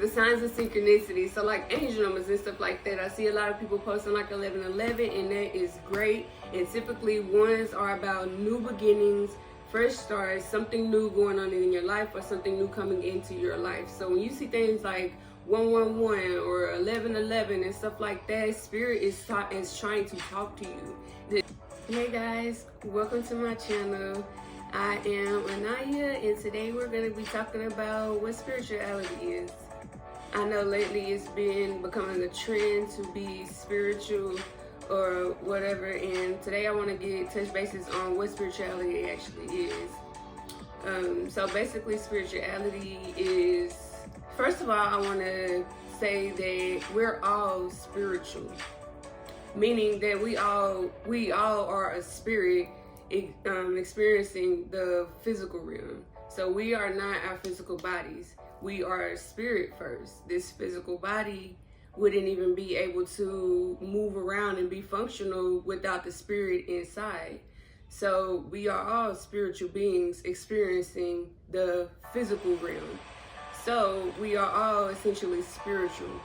the signs of synchronicity. So like angel numbers and stuff like that. I see a lot of people posting like 1111, and that is great. And typically ones are about new beginnings, fresh starts, something new going on in your life, or something new coming into your life. So when you see things like 111 or 1111 and stuff like that, spirit is trying to talk to you. Hey guys, welcome to my channel. I am Anaya, and today we're going to be talking about what spirituality is. I know lately it's been becoming a trend to be spiritual or whatever, and today I want to touch bases on what spirituality actually is. So basically spirituality is, first of all, I want to say that we're all spiritual, meaning that we all are a spirit experiencing the physical realm. So we are not our physical bodies. We are spirit first. This physical body wouldn't even be able to move around and be functional without the spirit inside. So we are all spiritual beings experiencing the physical realm. So we are all essentially spiritual.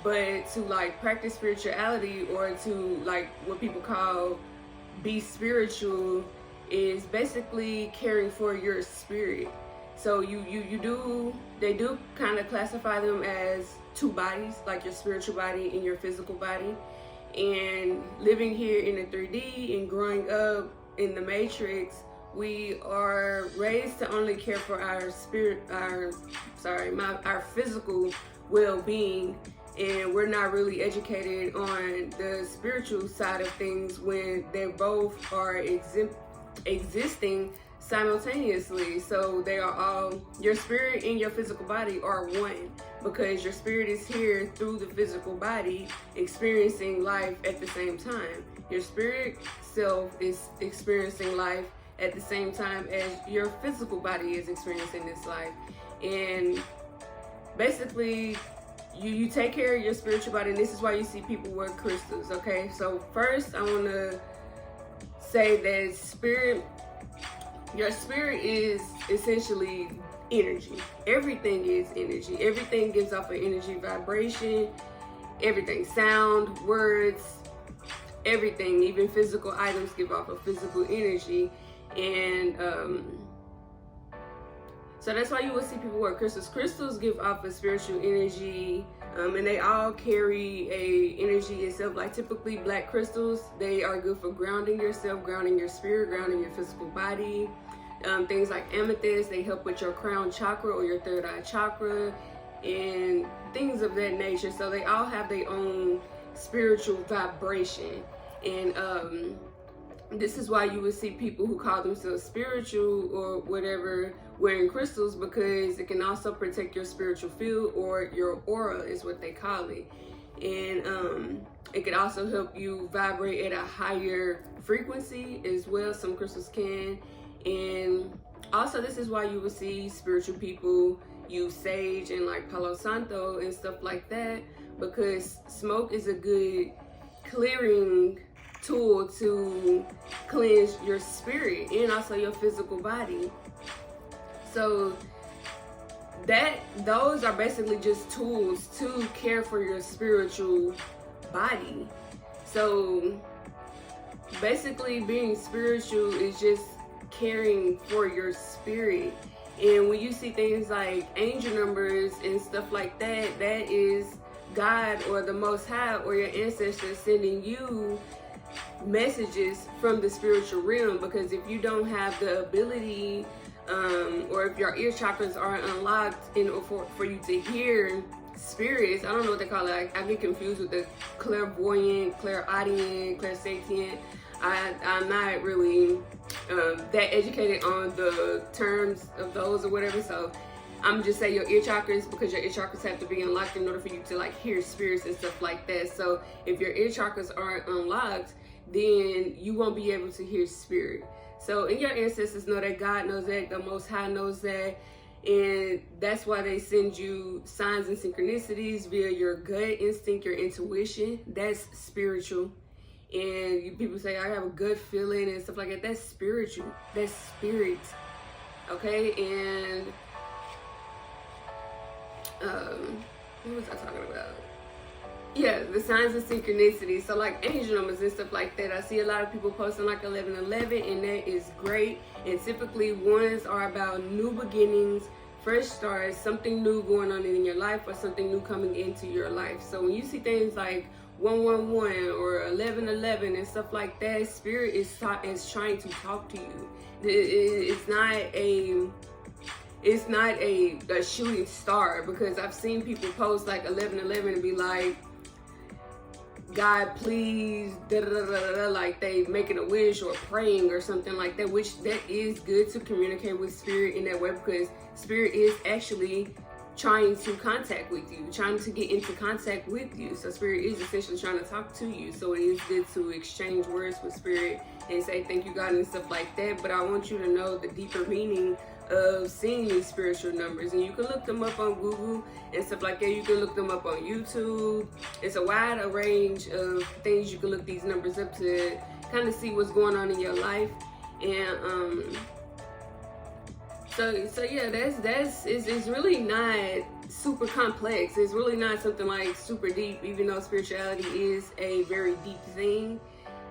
But to like practice spirituality, or to like what people call be spiritual, is basically caring for your spirit. So they do kind of classify them as two bodies, like your spiritual body and your physical body. And living here in the 3D and growing up in the Matrix, we are raised to only care for our physical well-being, and we're not really educated on the spiritual side of things when they both are existing simultaneously. So they are all, your spirit and your physical body are one, because your spirit is here through the physical body experiencing life at the same time. Your spirit self is experiencing life at the same time as your physical body is experiencing this life. And basically you take care of your spiritual body, and this is why you see people wear crystals. Okay, so first I want to say that your spirit is essentially energy. Everything is energy. Everything gives off an energy vibration. Everything, sound, words, everything, even physical items give off a physical energy. And so that's why you will see people wear crystals. Crystals give off a spiritual energy, and they all carry a energy itself. Like typically black crystals, they are good for grounding yourself, grounding your spirit, grounding your physical body. Things like amethyst, they help with your crown chakra or your third eye chakra and things of that nature. So they all have their own spiritual vibration. And this is why you would see people who call themselves spiritual or whatever wearing crystals, because it can also protect your spiritual field, or your aura is what they call it. And it can also help you vibrate at a higher frequency as well. Some crystals can. And also this is why you will see spiritual people use sage and like Palo Santo and stuff like that, because smoke is a good clearing tool to cleanse your spirit and also your physical body. So those are basically just tools to care for your spiritual body. So basically being spiritual is just caring for your spirit. And when you see things like angel numbers and stuff like that, that is God or the Most High or your ancestors sending you messages from the spiritual realm. Because if you don't have the ability, or if your ear chakras are unlocked for you to hear spirits, I don't know what they call it. I get confused with the clairvoyant, clairaudient, clairsentient. I'm not really that educated on the terms of those or whatever, so I'm just saying your ear chakras, because your ear chakras have to be unlocked in order for you to like hear spirits and stuff like that. So if your ear chakras aren't unlocked, then you won't be able to hear spirit. So, and your ancestors know that, God knows that, the Most High knows that, and that's why they send you signs and synchronicities via your gut instinct, your intuition. That's spiritual. And people say, I have a good feeling and stuff like that. That's spiritual. That's spirit. Okay? And what was I talking about? Yeah, the signs of synchronicity. So like angel numbers and stuff like that. I see a lot of people posting like 1111, and that is great. And typically ones are about new beginnings, fresh starts, something new going on in your life, or something new coming into your life. So when you see things like 111 or 1111 and stuff like that, spirit is trying to talk to you. It's not a shooting star, because I've seen people post like 1111 and be like, God, please, da da da da da, like they making a wish or praying or something like that, which that is good to communicate with spirit in that way, because spirit is actually trying to contact with you, trying to get into contact with you. So spirit is essentially trying to talk to you. So it is good to exchange words with spirit and say thank you, God, and stuff like that. But I want you to know the deeper meaning of seeing these spiritual numbers, and you can look them up on Google and stuff like that. You can look them up on YouTube. It's a wide range of things you can look these numbers up to kind of see what's going on in your life. And so yeah, it's really not super complex. It's really not something like super deep, even though spirituality is a very deep thing.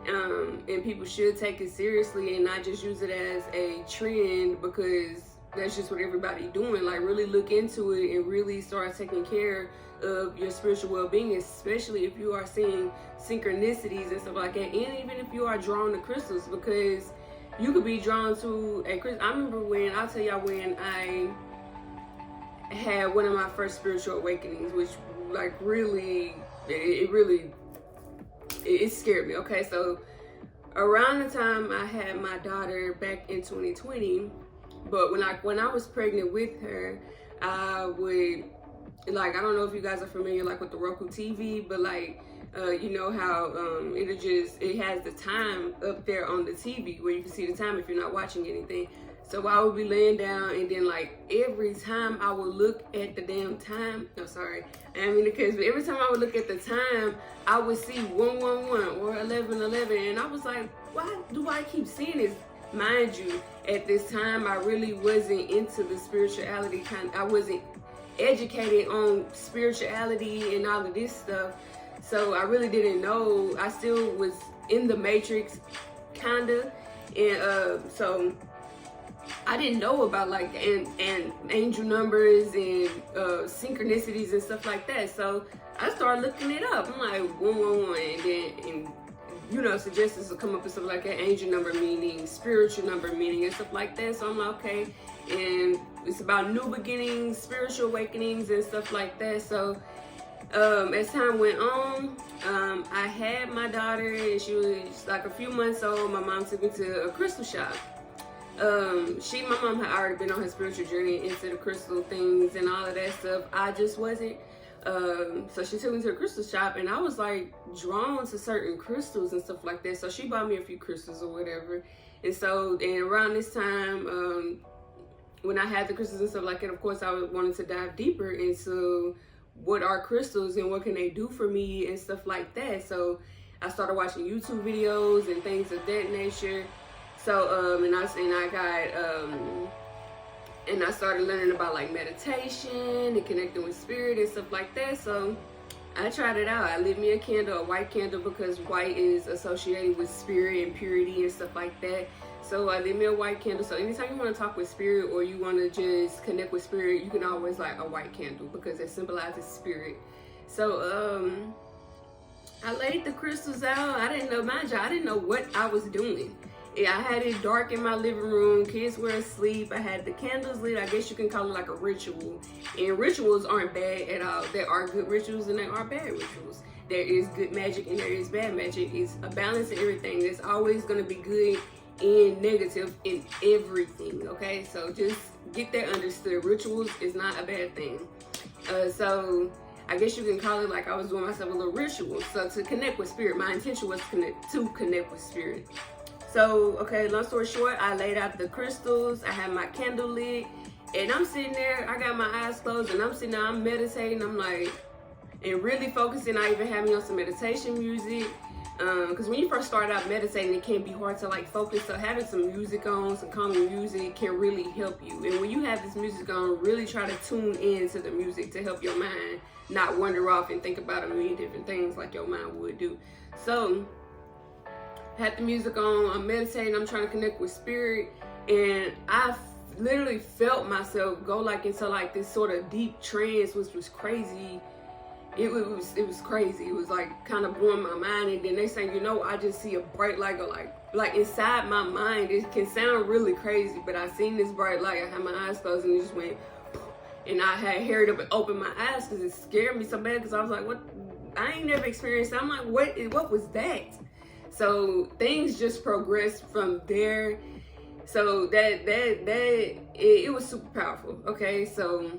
And people should take it seriously and not just use it as a trend because that's just what everybody doing. Like really look into it and really start taking care of your spiritual well-being, especially if you are seeing synchronicities and stuff like that, and even if you are drawn to crystals, because you could be drawn to a crystal. I remember when I had one of my first spiritual awakenings, which like really it scared me. Okay, so around the time I had my daughter back in 2020, but when I was pregnant with her, I would, like, I don't know if you guys are familiar like with the Roku TV, but like you know how it has the time up there on the TV where you can see the time if you're not watching anything. So I would be laying down, and then like every time I would look at the damn time, no sorry, I mean the case, but every time I would look at the time, I would see 111 or 1111, and I was like, why do I keep seeing this? Mind you, at this time I really wasn't into the spirituality I wasn't educated on spirituality and all of this stuff. So I really didn't know. I still was in the matrix, kinda, and so I didn't know about like and angel numbers and synchronicities and stuff like that. So I started looking it up. I'm like 111, and you know, suggestions will come up with stuff like that, angel number meaning, spiritual number meaning, and stuff like that. So I'm like, okay, and it's about new beginnings, spiritual awakenings, and stuff like that. So as time went on, I had my daughter, and she was like a few months old. My mom took me to a crystal shop. My mom had already been on her spiritual journey into the crystal things and all of that stuff. I just wasn't. So she took me to the crystal shop, and I was like drawn to certain crystals and stuff like that. So she bought me a few crystals or whatever. And so, and around this time, when I had the crystals and stuff like that, of course, I wanted to dive deeper into what are crystals and what can they do for me and stuff like that. So I started watching YouTube videos and things of that nature. So and I started learning about like meditation and connecting with spirit and stuff like that. So I tried it out. I lit me a candle, a white candle, because white is associated with spirit and purity and stuff like that. So I lit me a white candle. So anytime you want to talk with spirit or you want to just connect with spirit, you can always light a white candle because it symbolizes spirit. So I laid the crystals out. I didn't know, mind you, I didn't know what I was doing. Yeah, I had it dark in my living room. Kids were asleep. I had the candles lit. I guess you can call it like a ritual. And rituals aren't bad at all. There are good rituals and there are bad rituals. There is good magic and there is bad magic. It's a balance in everything. There's always going to be good and negative in everything, okay? So just get that understood. Rituals is not a bad thing. So I guess you can call it like I was doing myself a little ritual. So to connect with spirit, my intention was to connect with spirit. So, okay, long story short, I laid out the crystals, I had my candle lit, and I'm sitting there, I got my eyes closed, and I'm sitting there, I'm meditating, I'm like, and really focusing. I even had me on some meditation music, because when you first start out meditating, it can be hard to like focus. So having some music on, some calming music, can really help you. And when you have this music on, really try to tune in to the music to help your mind not wander off and think about a million different things like your mind would do. So had the music on, I'm meditating, I'm trying to connect with spirit, and I literally felt myself go like into like this sort of deep trance, which was crazy. It was crazy. It was like kind of blowing my mind. And then they saying, you know, I just see a bright light go like inside my mind. It can sound really crazy, but I seen this bright light. I had my eyes closed and it just went, and I had hurried up and opened my eyes because it scared me so bad, because I was like, what? I ain't never experienced that. I'm like, what was that? So things just progressed from there. So it was super powerful. Okay, so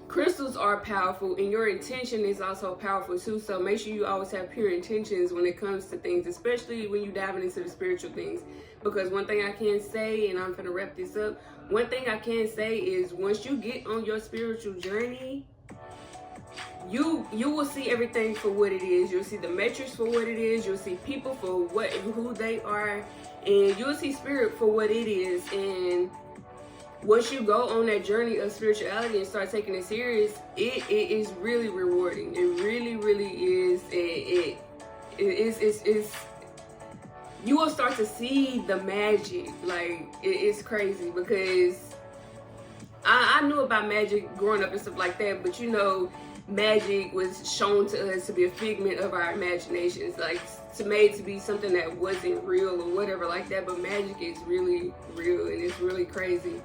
crystals are powerful, and your intention is also powerful too. So make sure you always have pure intentions when it comes to things, especially when you're diving into the spiritual things. Because one thing I can say, and I'm gonna wrap this up, one thing I can say is once you get on your spiritual journey, you will see everything for what it is. You'll see the metrics for what it is. You'll see people for who they are, and you'll see spirit for what it is. And once you go on that journey of spirituality and start taking it serious, it is really rewarding. It really is. It's you will start to see the magic. Like it's crazy, because I knew about magic growing up and stuff like that, but you know, magic was shown to us to be a figment of our imaginations, like made to be something that wasn't real or whatever like that. But magic is really real, and it's really crazy.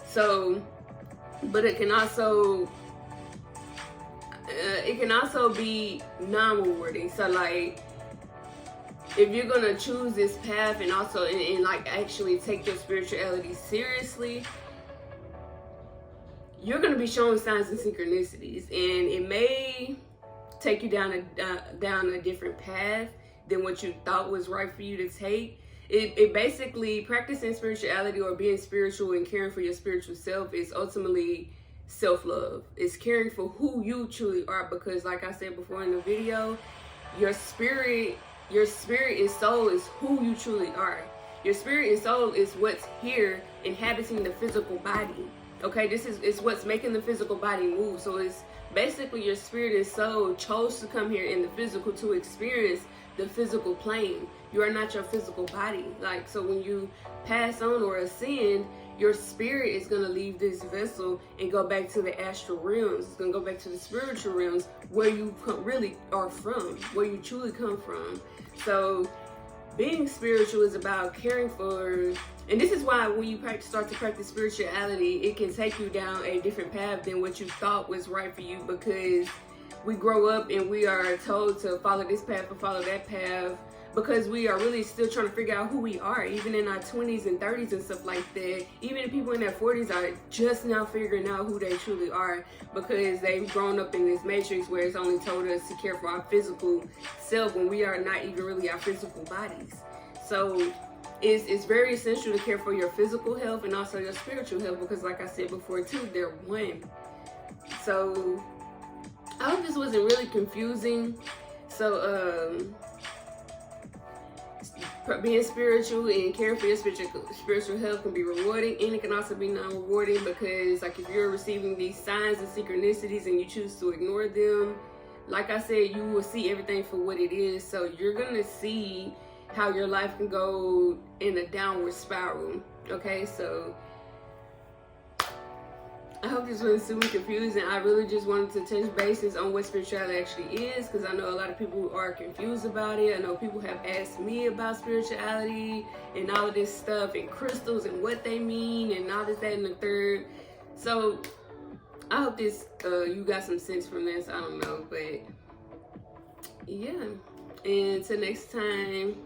So, but it can also be non-rewarding. So like, if you're gonna choose this path and also and like actually take your spirituality seriously, you're gonna be shown signs and synchronicities, and it may take you down a different path than what you thought was right for you to take. It basically, practicing spirituality or being spiritual and caring for your spiritual self is ultimately self-love. It's caring for who you truly are, because like I said before in the video, your spirit and soul is who you truly are. Your spirit and soul is what's here inhabiting the physical body. Okay, it's what's making the physical body move. So it's basically your spirit and soul chose to come here in the physical to experience the physical plane. You are not your physical body. Like, so when you pass on or ascend, your spirit is going to leave this vessel and go back to the astral realms. It's going to go back to the spiritual realms where you really are from, where you truly come from. So being spiritual is about caring for, and this is why when you start to practice spirituality, it can take you down a different path than what you thought was right for you, because we grow up and we are told to follow this path or follow that path, because we are really still trying to figure out who we are, even in our 20s and 30s and stuff like that. Even people in their 40s are just now figuring out who they truly are, because they've grown up in this matrix where it's only told us to care for our physical self when we are not even really our physical bodies. So it's very essential to care for your physical health and also your spiritual health, because like I said before too, they're one. So I hope this wasn't really confusing. So being spiritual and caring for your spiritual health can be rewarding, and it can also be non-rewarding, because like if you're receiving these signs and synchronicities and you choose to ignore them, like I said, you will see everything for what it is. So you're gonna see how your life can go in a downward spiral. Okay, so I hope this wasn't super confusing. I really just wanted to touch bases on what spirituality actually is, because I know a lot of people are confused about it. I know people have asked me about spirituality and all of this stuff and crystals and what they mean and all this, that, and the third. So I hope this you got some sense from this. I don't know, but yeah. And till next time.